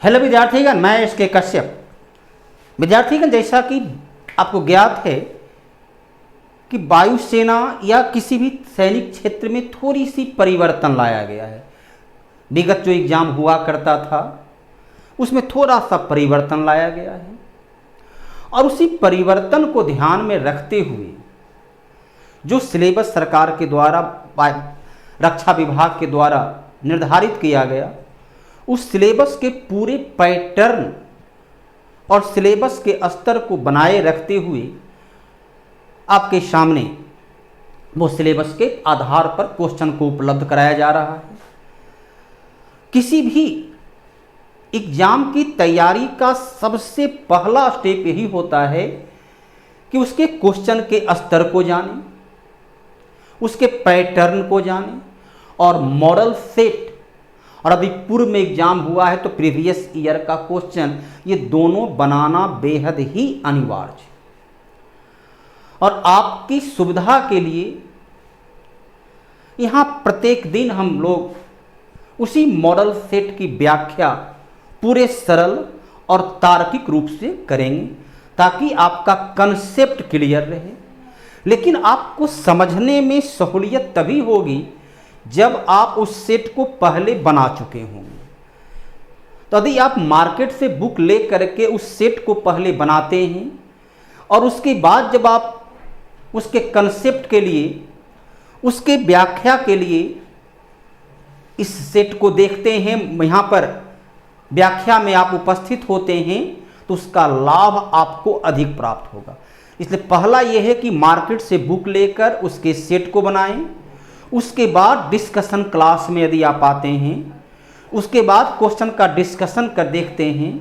Hello विद्यार्थीगण, मैं इसके कश्यप। विद्यार्थीगण, जैसा कि आपको ज्ञात है कि वायुसेना या किसी भी सैनिक क्षेत्र में थोड़ी सी परिवर्तन लाया गया है। विगत जो एग्जाम हुआ करता था उसमें थोड़ा सा परिवर्तन लाया गया है और उसी परिवर्तन को ध्यान में रखते हुए जो सिलेबस सरकार के द्वारा रक्षा विभाग के द्वारा निर्धारित किया गया, उस सिलेबस के पूरे पैटर्न और सिलेबस के स्तर को बनाए रखते हुए आपके सामने वो सिलेबस के आधार पर क्वेश्चन को उपलब्ध कराया जा रहा है। किसी भी एग्जाम की तैयारी का सबसे पहला स्टेप यही होता है कि उसके क्वेश्चन के स्तर को जानें, उसके पैटर्न को जानें और मॉडल सेट, और अभी पूर्व में एग्जाम हुआ है तो प्रीवियस ईयर का क्वेश्चन, ये दोनों बनाना बेहद ही अनिवार्य है। और आपकी सुविधा के लिए यहाँ प्रत्येक दिन हम लोग उसी मॉडल सेट की व्याख्या पूरे सरल और तार्किक रूप से करेंगे ताकि आपका कंसेप्ट क्लियर रहे। लेकिन आपको समझने में सहूलियत तभी होगी जब आप उस सेट को पहले बना चुके होंगे। तो यदि आप मार्केट से बुक ले करके उस सेट को पहले बनाते हैं और उसके बाद जब आप उसके कंसेप्ट के लिए, उसके व्याख्या के लिए इस सेट को देखते हैं, यहाँ पर व्याख्या में आप उपस्थित होते हैं, तो उसका लाभ आपको अधिक प्राप्त होगा। इसलिए पहला यह है कि मार्केट से बुक लेकर उसके सेट को बनाएं। उसके बाद डिस्कशन क्लास में यदि आप आते हैं, उसके बाद क्वेश्चन का डिस्कशन कर देखते हैं,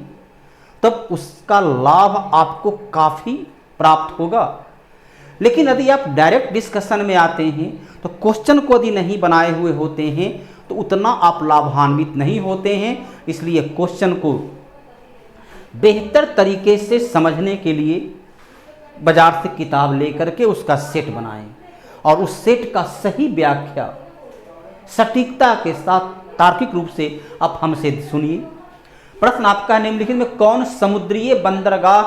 तब उसका लाभ आपको काफ़ी प्राप्त होगा। लेकिन यदि आप डायरेक्ट डिस्कशन में आते हैं तो क्वेश्चन को यदि नहीं बनाए हुए होते हैं तो उतना आप लाभान्वित नहीं होते हैं। इसलिए क्वेश्चन को बेहतर तरीके से समझने के लिए बाजार से किताब लेकर के उसका सेट बनाएं और उस सेट का सही व्याख्या सटीकता के साथ तार्किक रूप से आप हमसे सुनिए। प्रश्न आपका निम्नलिखित में कौन समुद्रीय बंदरगाह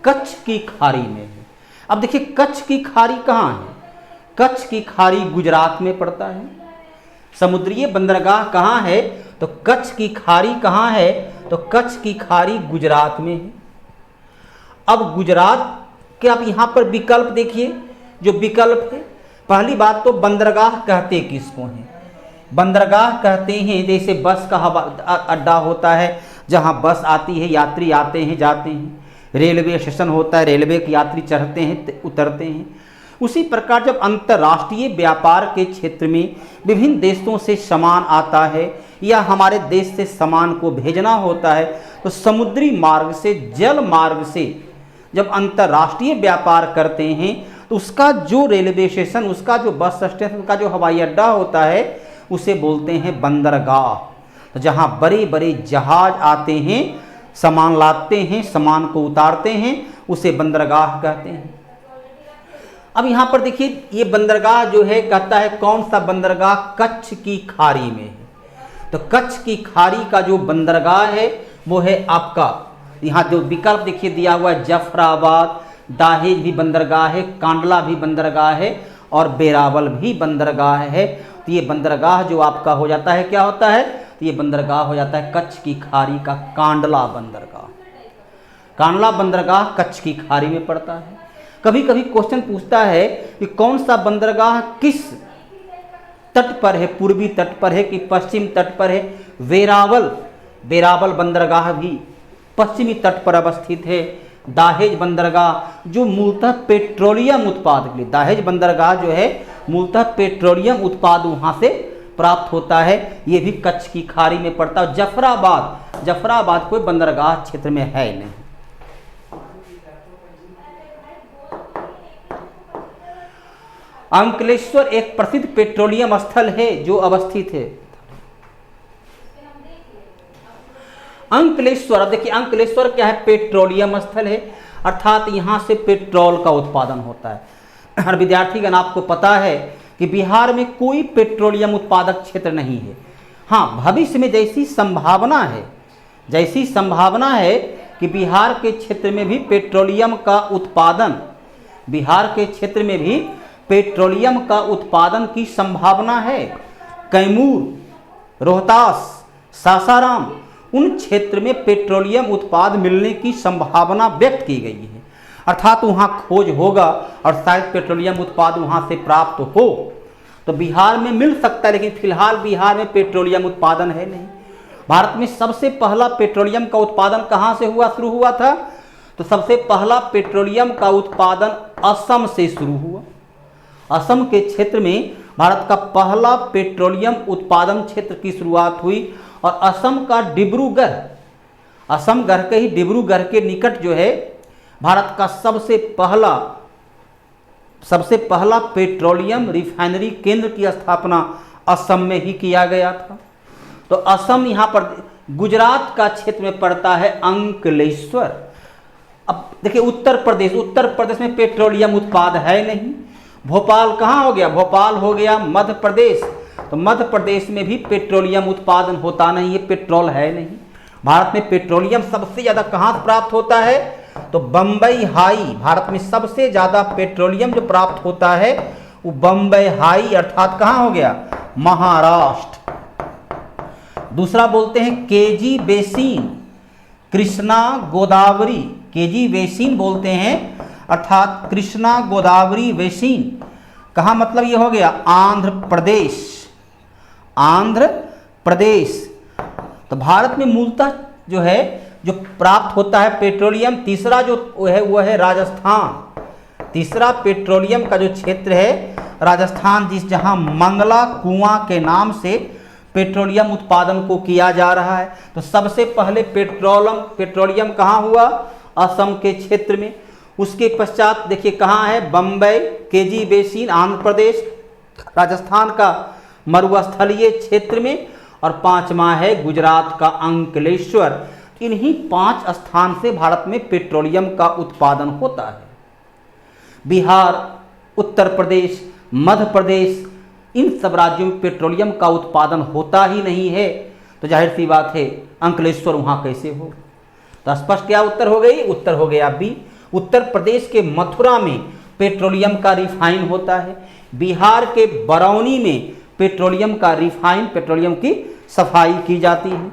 कच्छ की खाड़ी में है? अब देखिए, कच्छ की खाड़ी कहाँ है? कच्छ की खाड़ी गुजरात में पड़ता है। समुद्रीय बंदरगाह कहाँ है? तो कच्छ की खाड़ी कहाँ है? तो कच्छ की खाड़ी गुजरात में है। अब गुजरात के आप यहाँ पर विकल्प देखिए, जो विकल्प है, पहली बात तो बंदरगाह कहते किसको हैं? बंदरगाह कहते हैं जैसे बस का हवा अड्डा होता है जहाँ बस आती है, यात्री आते हैं जाते हैं। रेलवे स्टेशन होता है, रेलवे के यात्री चढ़ते हैं उतरते हैं। उसी प्रकार जब अंतर्राष्ट्रीय व्यापार के क्षेत्र में विभिन्न देशों से सामान आता है या हमारे देश से सामान को भेजना होता है, तो समुद्री मार्ग से, जल मार्ग से जब अंतर्राष्ट्रीय व्यापार करते हैं तो उसका जो रेलवे स्टेशन, उसका जो बस स्टेशन, उसका जो हवाई अड्डा होता है, उसे बोलते हैं बंदरगाह। तो जहाँ बड़े बड़े जहाज आते हैं, सामान लाते हैं, सामान को उतारते हैं, उसे बंदरगाह कहते हैं। अब यहाँ पर देखिए, ये बंदरगाह जो है कहता है कौन सा बंदरगाह? कच्छ की खाड़ी में है। तो कच्छ की खाड़ी का जो बंदरगाह है वो है आपका, यहाँ जो विकल्प देखिए दिया हुआ है, जाफराबाद, दाहेज भी बंदरगाह है, कांडला भी बंदरगाह है और बेरावल भी बंदरगाह है। तो ये बंदरगाह जो आपका हो जाता है, क्या होता है? तो ये बंदरगाह हो जाता है कच्छ की खाड़ी का कांडला बंदरगाह। कांडला बंदरगाह कच्छ की खाड़ी में पड़ता है। कभी कभी क्वेश्चन पूछता है कि कौन सा बंदरगाह किस तट पर है, पूर्वी तट पर है कि पश्चिम तट पर है? वेरावल बंदरगाह भी पश्चिमी तट पर अवस्थित है। दाहेज बंदरगाह जो मूलतः पेट्रोलियम उत्पाद के लिए, दाहेज बंदरगाह जो है मूलतः पेट्रोलियम उत्पाद वहाँ से प्राप्त होता है, ये भी कच्छ की खाड़ी में पड़ता है। जफराबाद कोई बंदरगाह क्षेत्र में है नहीं। अंकलेश्वर एक प्रसिद्ध पेट्रोलियम स्थल है जो अवस्थित है अंकलेश्वर। अब देखिए, अंकलेश्वर क्या है? पेट्रोलियम स्थल है, अर्थात यहाँ से पेट्रोल का उत्पादन होता है। हर विद्यार्थीगण, आपको पता है कि बिहार में कोई पेट्रोलियम उत्पादक क्षेत्र नहीं है। हाँ, भविष्य में जैसी संभावना है, जैसी संभावना है कि बिहार के क्षेत्र में भी पेट्रोलियम का उत्पादन, बिहार के क्षेत्र में भी पेट्रोलियम का उत्पादन की संभावना है। कैमूर, रोहतास, सासाराम, उन क्षेत्र में पेट्रोलियम उत्पाद मिलने की संभावना व्यक्त की गई है। अर्थात वहाँ खोज होगा और शायद पेट्रोलियम उत्पाद वहाँ से प्राप्त हो। तो बिहार में मिल सकता है, लेकिन फिलहाल बिहार में पेट्रोलियम उत्पादन है नहीं। भारत में सबसे पहला पेट्रोलियम का उत्पादन कहाँ से शुरू हुआ था? तो सबसे पहला पेट्रोलियम का उत्पादन असम से शुरू हुआ। असम के क्षेत्र में भारत का पहला पेट्रोलियम उत्पादन क्षेत्र की शुरुआत हुई और असम का डिब्रूगढ़, असम गढ़ के ही डिब्रूगढ़ के निकट जो है भारत का सबसे पहला पेट्रोलियम रिफाइनरी केंद्र की स्थापना असम में ही किया गया था। तो असम यहाँ पर गुजरात का क्षेत्र में पड़ता है अंकलेश्वर। अब देखिए उत्तर प्रदेश में पेट्रोलियम उत्पाद है नहीं। भोपाल कहाँ हो गया? भोपाल हो गया मध्य प्रदेश। तो मध्य प्रदेश में भी पेट्रोलियम उत्पादन होता नहीं है, पेट्रोल है नहीं। भारत में पेट्रोलियम सबसे ज़्यादा कहाँ से प्राप्त होता है? तो बम्बई हाई, भारत में सबसे ज़्यादा पेट्रोलियम जो प्राप्त होता है वो बम्बई हाई अर्थात कहाँ हो गया? महाराष्ट्र। दूसरा बोलते हैं KG basin, Krishna Godavari, KG basin बोलते हैं अर्थात कृष्णा गोदावरी बेसिन। कहाँ मतलब ये हो गया? आंध्र प्रदेश, आंध्र प्रदेश। तो भारत में मूलतः जो है जो प्राप्त होता है पेट्रोलियम, तीसरा जो है वो है राजस्थान। तीसरा पेट्रोलियम का जो क्षेत्र है राजस्थान, जहां मंगला कुआं के नाम से पेट्रोलियम उत्पादन को किया जा रहा है। तो सबसे पहले पेट्रोलियम कहाँ हुआ? असम के क्षेत्र में। उसके पश्चात देखिए कहाँ है? बम्बई, केजी बेसिन, आंध्र प्रदेश, राजस्थान का मरुस्थलीय क्षेत्र में, और पांचवा है गुजरात का अंकलेश्वर। इन्हीं 5 स्थान से भारत में पेट्रोलियम का उत्पादन होता है। बिहार, उत्तर प्रदेश, मध्य प्रदेश, इन सब राज्यों में पेट्रोलियम का उत्पादन होता ही नहीं है। तो जाहिर सी बात है अंकलेश्वर वहाँ कैसे हो? तो स्पष्ट क्या उत्तर हो गई? उत्तर हो गया बी। उत्तर प्रदेश के मथुरा में पेट्रोलियम का रिफाइन होता है। बिहार के बरौनी में पेट्रोलियम की सफाई की जाती है।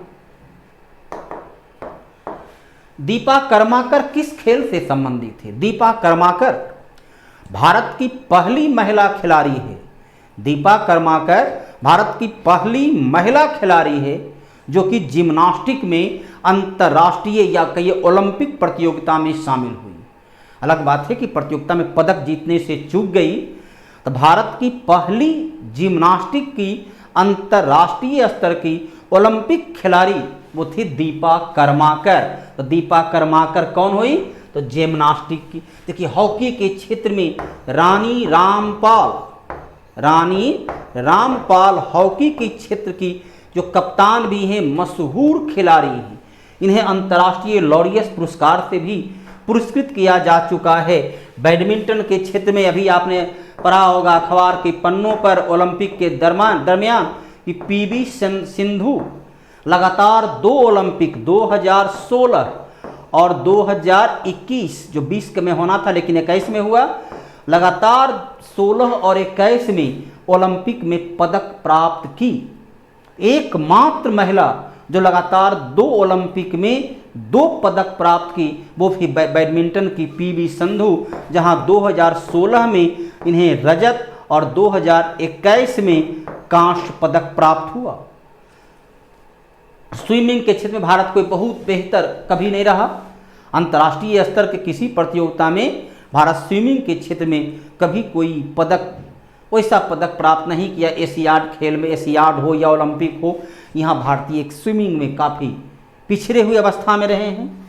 दीपा कर्माकर किस खेल से संबंधित है? दीपा कर्माकर भारत की पहली महिला खिलाड़ी है। दीपा कर्माकर भारत की पहली महिला खिलाड़ी है जो कि जिम्नास्टिक में अंतर्राष्ट्रीय या कहिए ओलंपिक प्रतियोगिता में शामिल हुई। अलग बात है कि प्रतियोगिता में पदक जीतने से चूक गई। तो भारत की पहली जिम्नास्टिक की अंतर्राष्ट्रीय स्तर की ओलंपिक खिलाड़ी वो थी दीपा कर्माकर। तो दीपा कर्माकर कौन हुई? तो जिम्नास्टिक की। देखिए हॉकी के क्षेत्र में रानी रामपाल हॉकी के क्षेत्र की जो कप्तान भी हैं, मशहूर खिलाड़ी हैं। इन्हें अंतर्राष्ट्रीय लॉरियस पुरस्कार से भी पुरस्कृत किया जा चुका है। बैडमिंटन के क्षेत्र में अभी आपने पढ़ा होगा अखबार के पन्नों पर ओलंपिक के दरमियान कि पीवी सिंधु लगातार 2 ओलंपिक 2016 और 2021 जो 20 में होना था लेकिन 21 में हुआ, लगातार 16 और 21 में ओलंपिक में पदक प्राप्त की। एकमात्र महिला जो लगातार 2 ओलंपिक में 2 पदक प्राप्त की वो भी बैडमिंटन की पीवी सिंधु, जहां 2016 में इन्हें रजत और 2021 में कांस्य पदक प्राप्त हुआ। स्विमिंग के क्षेत्र में भारत कोई बहुत बेहतर कभी नहीं रहा। अंतर्राष्ट्रीय स्तर के किसी प्रतियोगिता में भारत स्विमिंग के क्षेत्र में कभी कोई वैसा पदक प्राप्त नहीं किया। एशियाड खेल में, एशियाड हो या ओलंपिक हो, यहाँ भारतीय स्विमिंग में काफ़ी पिछड़े हुए अवस्था में रहे हैं।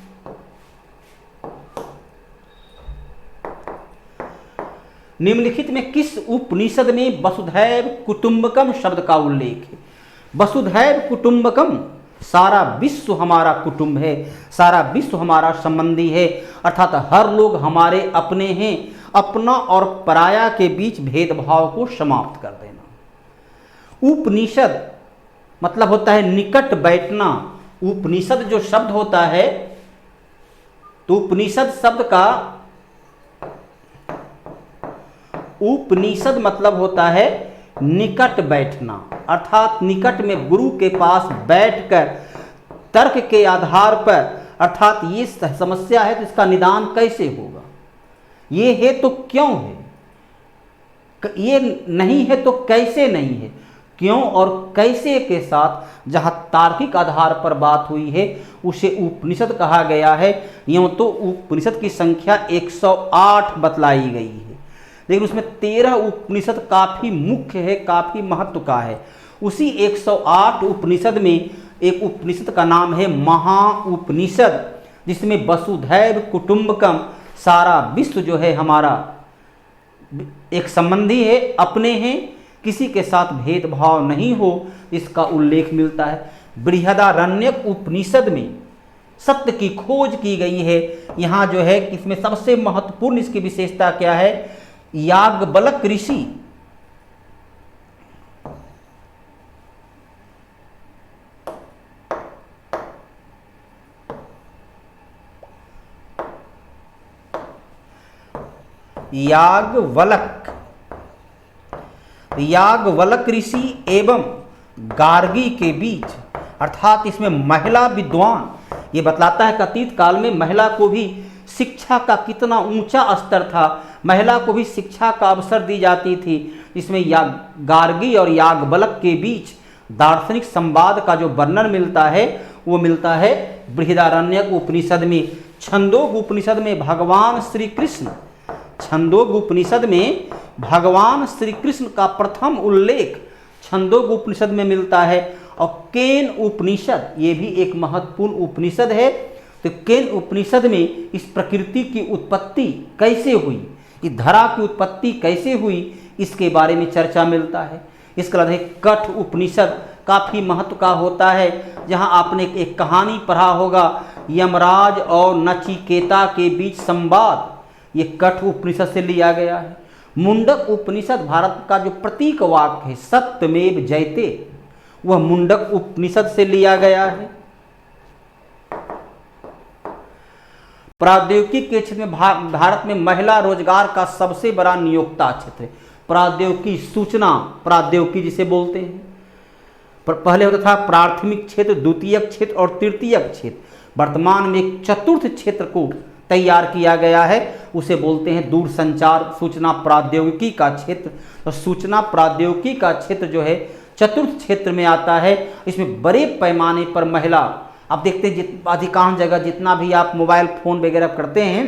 निम्नलिखित में किस उपनिषद में वसुधैव कुटुंबकम शब्द का उल्लेख है? वसुधैव कुटुंबकम, सारा विश्व हमारा कुटुंब है, सारा विश्व हमारा संबंधी है, अर्थात हर लोग हमारे अपने हैं। अपना और पराया के बीच भेदभाव को समाप्त कर देना। उपनिषद मतलब होता है निकट बैठना, उपनिषद जो शब्द होता है, तो उपनिषद शब्द का उपनिषद मतलब होता है निकट बैठना, अर्थात निकट में गुरु के पास बैठकर तर्क के आधार पर, अर्थात ये समस्या है तो इसका निदान कैसे होगा, ये है तो क्यों है, ये नहीं है तो कैसे नहीं है, क्यों और कैसे के साथ जहाँ तार्किक आधार पर बात हुई है उसे उपनिषद कहा गया है। यूँ तो उपनिषद की संख्या 108 बतलाई गई है, लेकिन उसमें 13 उपनिषद काफ़ी मुख्य है, काफ़ी महत्व का है। उसी 108 उपनिषद में एक उपनिषद का नाम है महाउपनिषद, जिसमें वसुधैव कुटुंबकम, सारा विश्व जो है हमारा एक संबंधी है, अपने हैं, किसी के साथ भेदभाव नहीं हो, इसका उल्लेख मिलता है। बृहदारण्यक उपनिषद में सत्य की खोज की गई है। यहाँ जो है इसमें सबसे महत्वपूर्ण इसकी विशेषता क्या है, याज्ञवल्क ऋषि याज्ञवल्क ऋषि एवं गार्गी के बीच, अर्थात इसमें महिला विद्वान, ये बतलाता है कि अतीत काल में महिला को भी शिक्षा का कितना ऊंचा स्तर था, महिला को भी शिक्षा का अवसर दी जाती थी। इसमें गार्गी और याज्ञवल्क के बीच दार्शनिक संवाद का जो वर्णन मिलता है वो मिलता है बृहदारण्यक उपनिषद में। छंदोग उपनिषद में भगवान श्री कृष्ण, छंदोग उपनिषद में भगवान श्री कृष्ण का प्रथम उल्लेख छंदोग उपनिषद में मिलता है। और केन उपनिषद ये भी एक महत्वपूर्ण उपनिषद है। तो केन उपनिषद में इस प्रकृति की उत्पत्ति कैसे हुई, इस धरा की उत्पत्ति कैसे हुई, इसके बारे में चर्चा मिलता है। इसके बाद कठ उपनिषद काफ़ी महत्व का होता है, जहाँ आपने एक कहानी पढ़ा होगा, यमराज और नचिकेता के बीच संवाद, ये कठ उपनिषद से लिया गया है। मुंडक उपनिषद भारत का जो प्रतीक वाक्य है सत्यमेव जयते, वह मुंडक उपनिषद से लिया गया है। प्रौद्योगिकी के क्षेत्र में भारत में महिला रोजगार का सबसे बड़ा नियोक्ता क्षेत्र है। प्रौद्योगिकी, सूचना प्रौद्योगिकी जिसे बोलते हैं, पहले होता था प्राथमिक क्षेत्र, द्वितीयक क्षेत्र और तृतीयक क्षेत्र। वर्तमान में एक चतुर्थ क्षेत्र को तैयार किया गया है, उसे बोलते हैं दूरसंचार सूचना प्रौद्योगिकी का क्षेत्र। तो सूचना प्रौद्योगिकी का क्षेत्र जो है चतुर्थ क्षेत्र में आता है। इसमें बड़े पैमाने पर महिला, आप देखते हैं अधिकांश जगह जितना भी आप मोबाइल फ़ोन वगैरह करते हैं,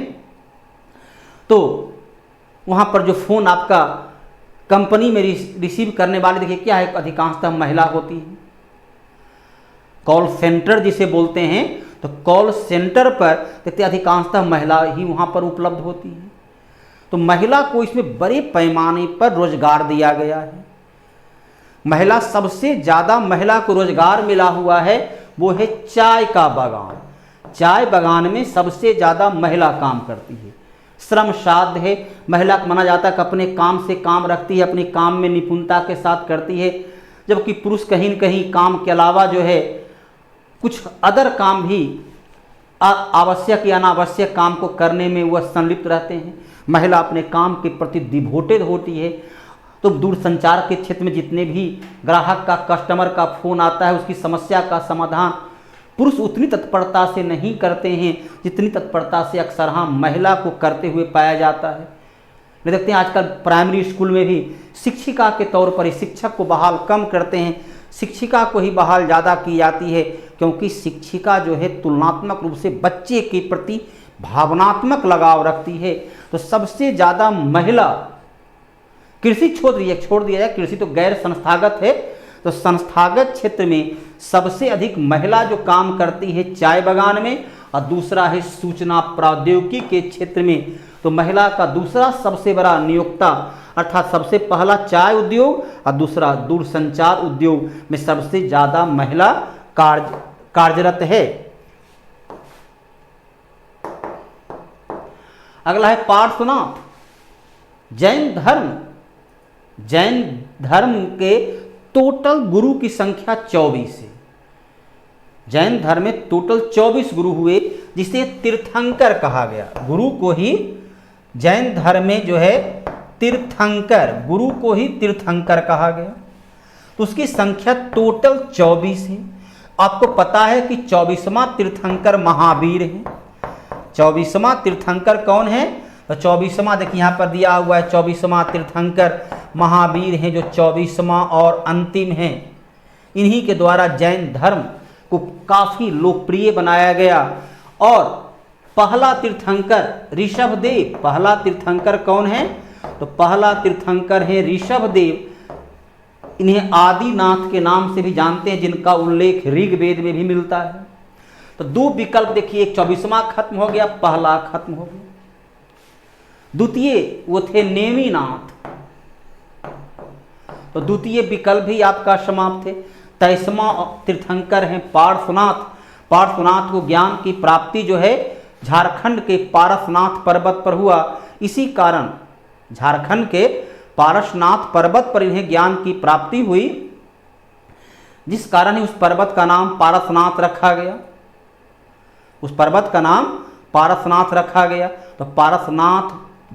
तो वहाँ पर जो फ़ोन आपका कंपनी में रिसीव करने वाले देखिए क्या है, अधिकांशतः महिला होती है। कॉल सेंटर जिसे बोलते हैं, तो कॉल सेंटर पर देखते अधिकांशतः महिला ही वहाँ पर उपलब्ध होती है। तो महिला को इसमें बड़े पैमाने पर रोजगार दिया गया है। महिला सबसे ज़्यादा महिला को रोजगार मिला हुआ है वो है चाय का बागान। चाय बागान में सबसे ज़्यादा महिला काम करती है, श्रम साध्य है। महिला को माना जाता है कि अपने काम से काम रखती है, अपने काम में निपुणता के साथ करती है, जबकि पुरुष कहीं न कहीं काम के अलावा जो है कुछ अदर काम भी आवश्यक या अनावश्यक काम को करने में वह संलिप्त रहते हैं। महिला अपने काम के प्रति डिवोटेड होती है। तो दूरसंचार के क्षेत्र में जितने भी ग्राहक का, कस्टमर का फ़ोन आता है, उसकी समस्या का समाधान पुरुष उतनी तत्परता से नहीं करते हैं जितनी तत्परता से अक्सर हाँ महिला को करते हुए पाया जाता है। मैं देखते हैं आजकल प्राइमरी स्कूल में भी शिक्षिका के तौर पर ही शिक्षक को बहाल कम करते हैं, शिक्षिका को ही बहाल ज़्यादा की जाती है, क्योंकि शिक्षिका जो है तुलनात्मक रूप से बच्चे के प्रति भावनात्मक लगाव रखती है। तो सबसे ज़्यादा महिला, कृषि छोड़ दिया जाए, कृषि तो गैर संस्थागत है, तो संस्थागत क्षेत्र में सबसे अधिक महिला जो काम करती है चाय बागान में, और दूसरा है सूचना प्रौद्योगिकी के क्षेत्र में। तो महिला का दूसरा सबसे बड़ा नियोक्ता, अर्थात सबसे पहला चाय उद्योग और दूसरा दूरसंचार उद्योग में सबसे ज़्यादा महिला कार्यरत है। अगला है पार्श्वनाथ। जैन धर्म के टोटल गुरु की संख्या 24 है। जैन धर्म में टोटल 24 गुरु हुए, जिसे तीर्थंकर कहा गया। गुरु को ही जैन धर्म में जो है तीर्थंकर, गुरु को ही तीर्थंकर कहा गया। तो उसकी संख्या टोटल 24 है। आपको पता है कि 24वां तीर्थंकर महावीर है। 24वां तीर्थंकर कौन है? तो 24वां देखिए यहाँ पर दिया हुआ है, 24वां तीर्थंकर महावीर हैं, जो 24वां और अंतिम हैं। इन्हीं के द्वारा जैन धर्म को काफ़ी लोकप्रिय बनाया गया। और पहला तीर्थंकर ऋषभदेव, पहला तीर्थंकर कौन है? तो पहला तीर्थंकर है ऋषभदेव। इन्हें आदिनाथ के नाम से भी जानते हैं, जिनका उल्लेख ऋग्वेद में भी मिलता है। तो दो विकल्प देखिए, 24वां खत्म हो गया, पहला खत्म हो गया। द्वितीय वो थे नेमिनाथ, तो द्वितीय विकल्प भी आपका समाप्त है। 23वां तीर्थंकर हैं पार्श्वनाथ। पार्श्वनाथ को ज्ञान की प्राप्ति जो है झारखंड के पारसनाथ पर्वत पर हुआ। इसी कारण झारखंड के पारसनाथ पर्वत पर इन्हें ज्ञान की प्राप्ति हुई, जिस कारण ही उस पर्वत का नाम पारसनाथ रखा गया। उस पर्वत का नाम पारसनाथ रखा गया। तो पारसनाथ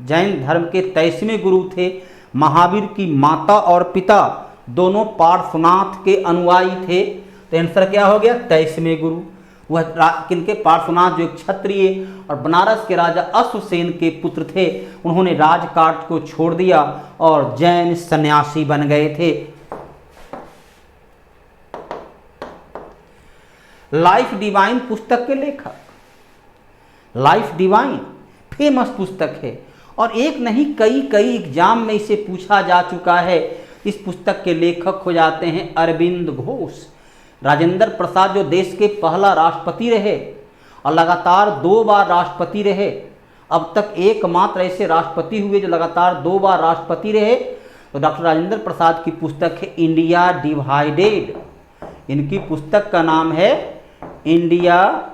जैन धर्म के 23वें गुरु थे। महावीर की माता और पिता दोनों पार्श्वनाथ के अनुयायी थे। तो आंसर क्या हो गया? 23वें गुरु। वह किनके? पार्श्वनाथ, जो एक क्षत्रिय और बनारस के राजा अश्वसेन के पुत्र थे। उन्होंने राजकाज को छोड़ दिया और जैन सन्यासी बन गए थे। लाइफ डिवाइन पुस्तक के लेखक, लाइफ डिवाइन फेमस पुस्तक है और एक नहीं कई एग्जाम में इसे पूछा जा चुका है। इस पुस्तक के लेखक हो जाते हैं अरविंद घोष। राजेंद्र प्रसाद जो देश के पहला राष्ट्रपति रहे और लगातार 2 बार राष्ट्रपति रहे। अब तक एकमात्र ऐसे राष्ट्रपति हुए जो लगातार 2 बार राष्ट्रपति रहे। तो डॉक्टर राजेंद्र प्रसाद की पुस्तक है इंडिया डिवाइडेड। इनकी पुस्तक का नाम है इंडिया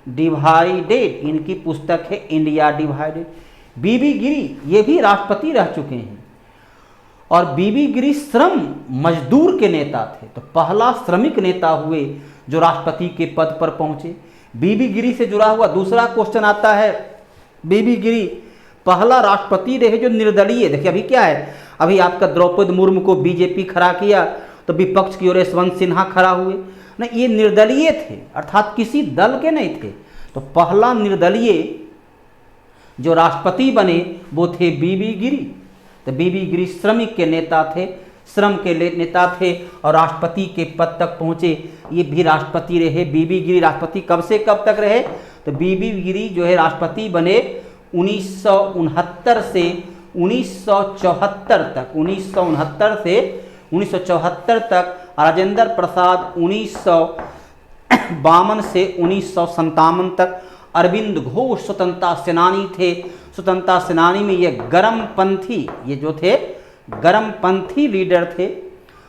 डिवाइडेड। इनकी पुस्तक है इंडिया डिवाइडेड। बीबी गिरी ये भी राष्ट्रपति रह चुके हैं और बीबी गिरी श्रम मजदूर के नेता थे। तो पहला श्रमिक नेता हुए जो राष्ट्रपति के पद पर पहुंचे। बीबी गिरी से जुड़ा हुआ दूसरा क्वेश्चन आता है, बीबी गिरी पहला राष्ट्रपति रहे जो निर्दलीय। देखिए अभी क्या है, अभी आपका द्रौपदी मुर्मू को बीजेपी खड़ा किया तो विपक्ष की ओर यशवंत सिन्हा खड़ा हुए। नहीं, ये निर्दलीय थे, अर्थात किसी दल के नहीं थे। तो पहला निर्दलीय जो राष्ट्रपति बने वो थे बीबी गिरी। तो बीबी गिरी श्रमिक के नेता थे, श्रम के नेता थे और राष्ट्रपति के पद तक पहुँचे। ये भी राष्ट्रपति रहे। बीबी गिरी राष्ट्रपति कब से कब तक रहे? तो बीबी गिरी जो है राष्ट्रपति बने 1969 से 1974 तक, 1969 से 1974 तक। राजेंद्र प्रसाद 1952 से 1957 तक। अरविंद घोष स्वतंत्रता सेनानी थे। स्वतंत्रता सेनानी में ये गर्मपंथी, ये जो थे गर्मपंथी लीडर थे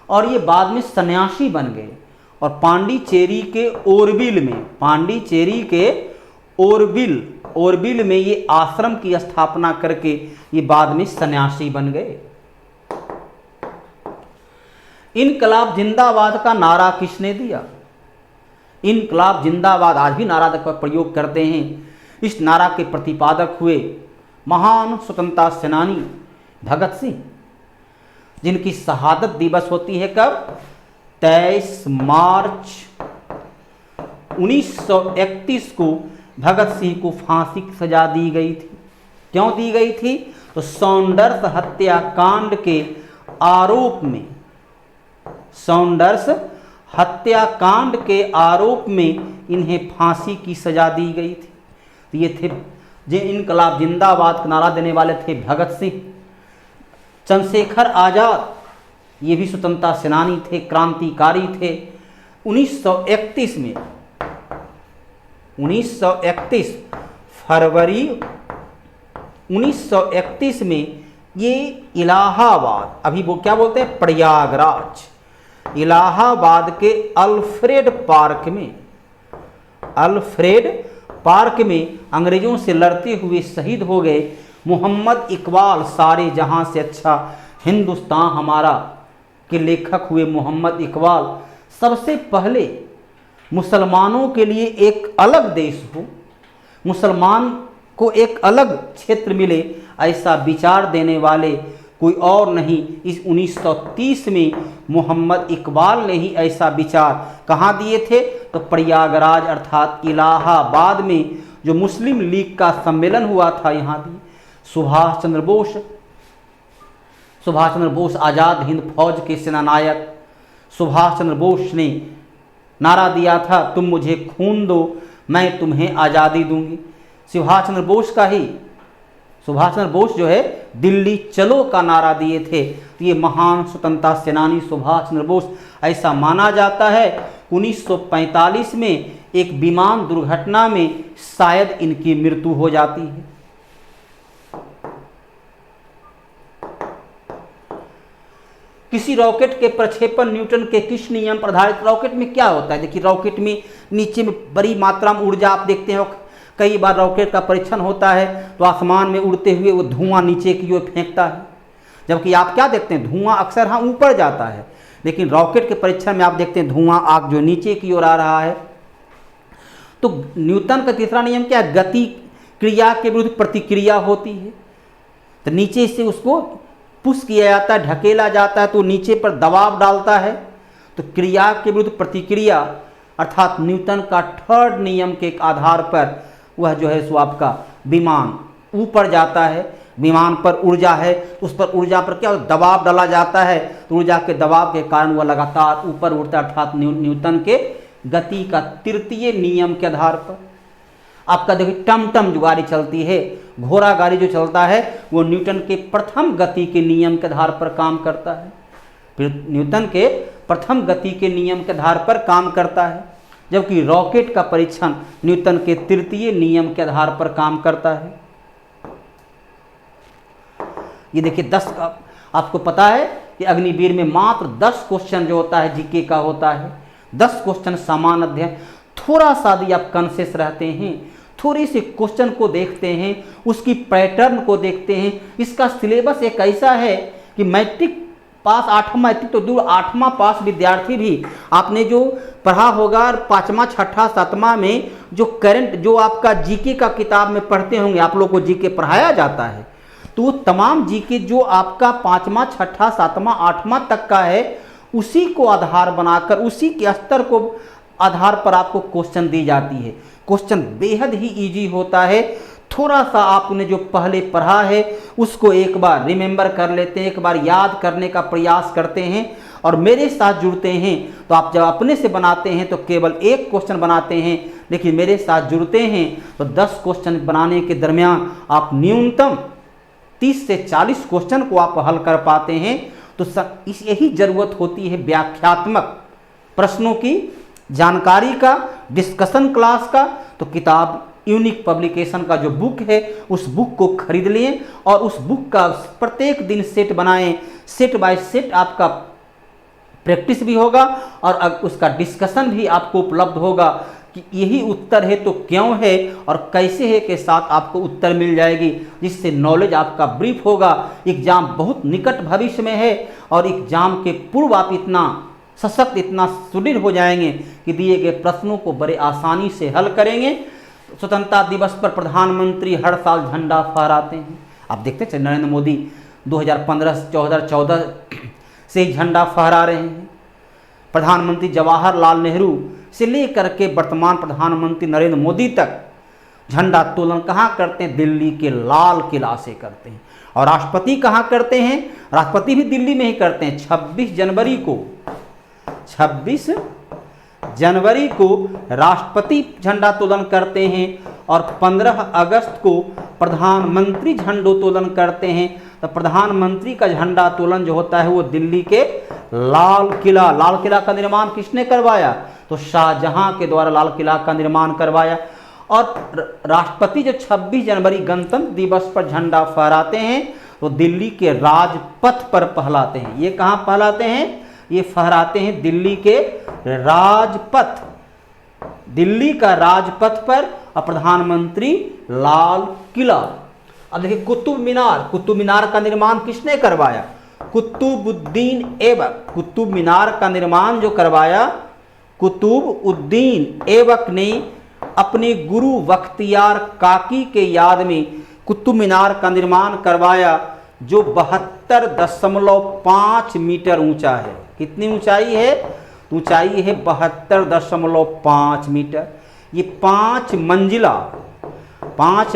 और ये बाद में सन्यासी बन गए और पांडिचेरी के ओरबिल में, पांडिचेरी के ओरबिल में ये आश्रम की स्थापना करके ये बाद में सन्यासी बन गए। इनकलाब जिंदाबाद का नारा किसने दिया? इनकलाब जिंदाबाद आज भी नारा का प्रयोग करते हैं। इस नारा के प्रतिपादक हुए महान स्वतंत्रता सेनानी भगत सिंह, जिनकी शहादत दिवस होती है कब? 23 मार्च 1931 को भगत सिंह को फांसी की सजा दी गई थी। क्यों दी गई थी? तो सौंडर्स हत्याकांड के आरोप में, सौंडर्स हत्याकांड के आरोप में इन्हें फांसी की सजा दी गई थी। तो ये थे जो इनकलाब जिंदाबाद का नारा देने वाले थे भगत सिंह। चंद्रशेखर आजाद ये भी स्वतंत्रता सेनानी थे, क्रांतिकारी थे। 1931 में 1931 फरवरी 1931 में ये इलाहाबाद, अभी वो क्या बोलते हैं प्रयागराज, इलाहाबाद के अल्फ्रेड पार्क में अंग्रेजों से लड़ते हुए शहीद हो गए मोहम्मद इकबाल। सारे जहां से अच्छा हिंदुस्तान हमारा के लेखक हुए मोहम्मद इकबाल। सबसे पहले मुसलमानों के लिए एक अलग देश हो, मुसलमान को एक अलग क्षेत्र मिले, ऐसा विचार देने वाले कोई और नहीं। इस 1930 में मोहम्मद इकबाल ने ही ऐसा विचार कहाँ दिए थे? तो प्रयागराज अर्थात इलाहाबाद में जो मुस्लिम लीग का सम्मेलन हुआ था, यहाँ दिए। सुभाष चंद्र बोस आज़ाद हिंद फौज के सेनानायक सुभाष चंद्र बोस ने नारा दिया था, तुम मुझे खून दो मैं तुम्हें आज़ादी दूंगी। सुभाष चंद्र बोस जो है दिल्ली चलो का नारा दिए थे। तो ये महान स्वतंत्रता सेनानी सुभाष चंद्र बोस, ऐसा माना जाता है 1945 में एक विमान दुर्घटना में शायद इनकी मृत्यु हो जाती है। किसी रॉकेट के प्रक्षेपण न्यूटन के किस नियम पर आधारित? रॉकेट में क्या होता है? देखिए, रॉकेट में नीचे में बड़ी मात्रा में ऊर्जा आप देखते हैं। कई बार रॉकेट का परीक्षण होता है तो आसमान में उड़ते हुए वो धुआं नीचे की ओर फेंकता है, जबकि आप क्या देखते हैं, धुआं अक्सर हाँ ऊपर जाता है, लेकिन रॉकेट के परीक्षण में आप देखते हैं धुआं आग जो नीचे की ओर आ रहा है। तो न्यूटन का तीसरा नियम क्या है? गति क्रिया के विरुद्ध प्रतिक्रिया होती है। तो नीचे से उसको पुश किया जाता है, ढकेला जाता है, तो नीचे पर दबाव डालता है। तो क्रिया के विरुद्ध प्रतिक्रिया अर्थात न्यूटन का थर्ड नियम के आधार पर वह जो है सो आपका विमान ऊपर जाता है। विमान पर ऊर्जा है, उस पर ऊर्जा पर क्या दबाव डाला जाता है, तो ऊर्जा के दबाव के कारण वह लगातार ऊपर उड़ता है, अर्थात न्यूटन के गति का तृतीय नियम के आधार पर। आपका देखिए टमटम जो गाड़ी चलती है, घोड़ा गाड़ी जो चलता है, वो न्यूटन के प्रथम गति के नियम के आधार पर काम करता है। फिर न्यूटन के प्रथम गति के नियम के आधार पर काम करता है, जबकि रॉकेट का परीक्षण न्यूटन के तृतीय नियम के आधार पर काम करता है। ये देखिए 10 का आपको पता है कि अग्निवीर में मात्र 10 क्वेश्चन जो होता है जीके का होता है। 10 क्वेश्चन सामान्य अध्ययन, थोड़ा सा यदि आप कॉन्शियस रहते हैं, थोड़ी सी क्वेश्चन को देखते हैं, उसकी पैटर्न को देखते हैं। इसका सिलेबस एक ऐसा है कि मैट्रिक पास 8वां मैट्रिक तो दूर 8वां पास विद्यार्थी भी आपने जो पढ़ा होगा, 5वां 6ठा 7वां में जो करंट जो आपका जीके का किताब में पढ़ते होंगे, आप लोग को जीके पढ़ाया जाता है, तो वो तमाम जीके जो आपका 5वां 6ठा 7वां 8वां तक का है, उसी को आधार बनाकर उसी के स्तर को आधार पर आपको क्वेश्चन दी जाती है। क्वेश्चन बेहद ही इजी होता है। थोड़ा सा आपने जो पहले पढ़ा है उसको एक बार रिमेंबर कर लेते हैं, एक बार याद करने का प्रयास करते हैं और मेरे साथ जुड़ते हैं। तो आप जब अपने से बनाते हैं तो केवल एक क्वेश्चन बनाते हैं, लेकिन मेरे साथ जुड़ते हैं तो 10 क्वेश्चन बनाने के दरमियान आप न्यूनतम 30 से 40 क्वेश्चन को आप हल कर पाते हैं। तो यही जरूरत होती है व्याख्यात्मक प्रश्नों की, जानकारी का, डिस्कशन क्लास का। तो किताब यूनिक पब्लिकेशन का जो बुक है उस बुक को खरीद लें और उस बुक का प्रत्येक दिन सेट बनाएं। सेट बाय सेट आपका प्रैक्टिस भी होगा और उसका डिस्कशन भी आपको उपलब्ध होगा कि यही उत्तर है तो क्यों है और कैसे है के साथ आपको उत्तर मिल जाएगी, जिससे नॉलेज आपका ब्रीफ होगा। एग्जाम बहुत निकट भविष्य में है और एग्जाम के पूर्व आप इतना सशक्त, इतना सुदृढ़ हो जाएंगे कि दिए गए प्रश्नों को बड़े आसानी से हल करेंगे। स्वतंत्रता दिवस पर प्रधानमंत्री हर साल झंडा फहराते हैं। आप देखते हैं नरेंद्र मोदी 2015-2014 से ही झंडा फहरा रहे हैं। प्रधानमंत्री जवाहरलाल नेहरू से लेकर के वर्तमान प्रधानमंत्री नरेंद्र मोदी तक झंडा तोलन कहाँ करते हैं? दिल्ली के लाल किला से करते हैं। और राष्ट्रपति कहाँ करते हैं? राष्ट्रपति भी दिल्ली में ही करते हैं। 26 जनवरी को राष्ट्रपति झंडोत्तोलन करते हैं और 15 अगस्त को प्रधानमंत्री झंडोत्तोलन करते हैं। तो प्रधानमंत्री का झंडोत्तोलन जो होता है वो दिल्ली के लाल किला का निर्माण किसने करवाया? तो शाहजहां के द्वारा लाल किला का निर्माण करवाया। और राष्ट्रपति जो 26 जनवरी गणतंत्र दिवस पर झंडा फहराते हैं तो दिल्ली के राजपथ पर फहराते हैं। ये कहाँ फहराते हैं? ये फहराते हैं दिल्ली के राजपथ, दिल्ली का राजपथ पर, और प्रधानमंत्री लाल किला। अब देखिए कुतुब मीनार का निर्माण किसने करवाया? कुतुबुद्दीन ऐबक। कुतुब मीनार का निर्माण जो करवाया कुतुबउद्दीन ऐबक ने अपने गुरु बख्तियार काकी के याद में कुतुब मीनार का निर्माण करवाया, जो 72.5 मीटर ऊंचा है। कितनी ऊंचाई है? ऊंचाई है 72.5 मीटर। ये 5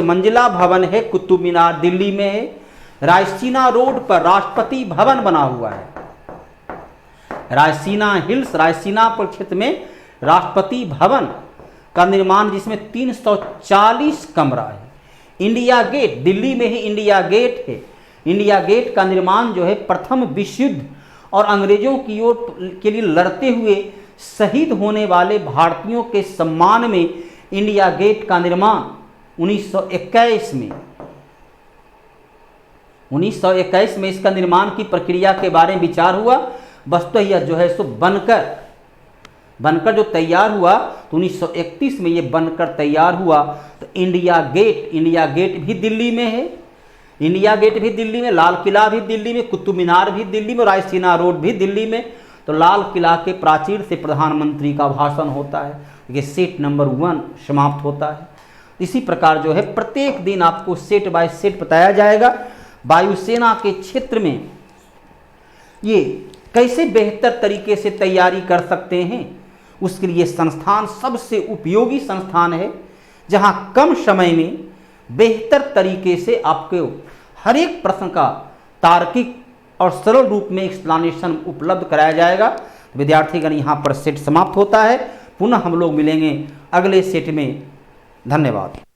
मंजिला भवन है, कुतुब मीनार दिल्ली में है। रायसीना रोड पर राष्ट्रपति भवन बना हुआ है। रायसीना हिल्स, रायसीना क्षेत्र में राष्ट्रपति भवन का निर्माण, जिसमें 340 कमरा है। इंडिया गेट, दिल्ली में ही इंडिया गेट है। इंडिया गेट का निर्माण जो है प्रथम विश्व युद्ध और अंग्रेजों की ओर के लिए लड़ते हुए शहीद होने वाले भारतीयों के सम्मान में इंडिया गेट का निर्माण 1921 में इसका निर्माण की प्रक्रिया के बारे में विचार हुआ। वस्तुतः यह जो है सो बनकर जो तैयार हुआ, तो 1931 में ये बनकर तैयार हुआ। तो इंडिया गेट भी दिल्ली में है। इंडिया गेट भी दिल्ली में, लाल किला भी दिल्ली में, कुतुब मीनार भी दिल्ली में, रायसीना रोड भी दिल्ली में। तो लाल किला के प्राचीर से प्रधानमंत्री का भाषण होता है। ये सेट नंबर 1 समाप्त होता है। इसी प्रकार जो है प्रत्येक दिन आपको सेट बाय सेट बताया जाएगा। वायुसेना के क्षेत्र में ये कैसे बेहतर तरीके से तैयारी कर सकते हैं, उसके लिए संस्थान सबसे उपयोगी संस्थान है, जहां कम समय में बेहतर तरीके से आपको हर एक प्रश्न का तार्किक और सरल रूप में एक्सप्लेनेशन उपलब्ध कराया जाएगा। विद्यार्थीगण, यहाँ पर सेट समाप्त होता है। पुनः हम लोग मिलेंगे अगले सेट में। धन्यवाद।